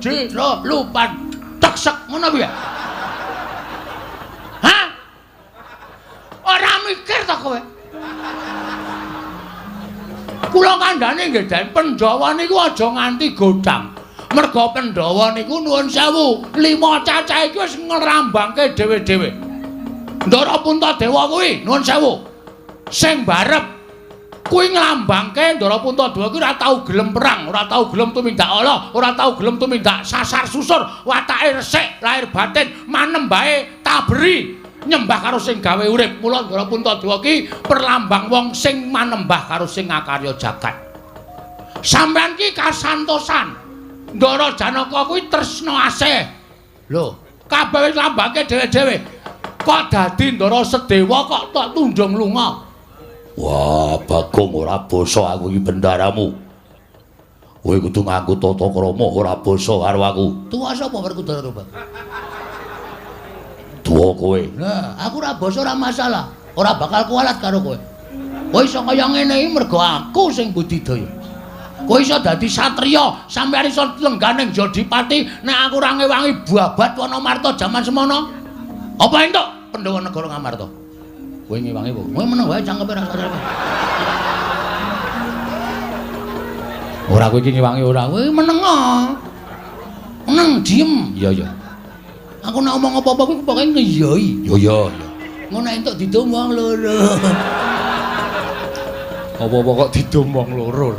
gedhe lho lupa teksek ngono piye? Hah? Ora mikir to kowe? Kula kandhane nggih Den, Pandhawa niku aja nganti godhang. Merga Pandhawa niku nuwun sewu, 5 cacah iki wis ngrambangke dhewe-dhewe. Ndara Puntadewa kuwi nuwun sewu. Sing barep kuwi nglambangke Ndara Puntadewa kuwi ora tau gelem perang, ora tau gelem tumindak ala, ora tau gelem tumindak sasar susur, watake resik, lahir batin manembahe taberi nyembah karo sing gawe urip. Mula Ndara Puntadewa ki perlambang wong sing manembah karo sing ngakarya jagat. Sampeyan ki kasantosan. Ndara Janaka kuwi tresna asih. Lho, kabeh wis lambangke dhewe-dhewe. Kok dadi Ndara Sedewa kok tok tundung lunga? Wah, Bagong ora basa aku iki bendaramu. Kowe kudu nganggo tata krama ora basa karo aku. Tuwa sapa Werkudara to, Bang? Tuwa kowe. Nah, aku ora basa ora masalah. Ora bakal kualat karo kowe. Kowe iso kaya ngene iki mergo aku sing budidaya. Kowe iso dadi satriya, sampeyan iso lengganing Jodipati nek aku ora ngewangi babat Wanamarta jaman semono. Apa entuk Pandhawa negara Ngamarta? Kowe ngewangi apa? Kowe meneng wae cangkepe ra satriya. Ora kowe iki ngewangi ora, kowe meneng. Meneng diem. Iya iya. Aku nek omong apa-apa kuwi pokoke ngiyoi. Yo yo yo. Ngono entuk didom wong loro. Apa-apa kok didom wong loro.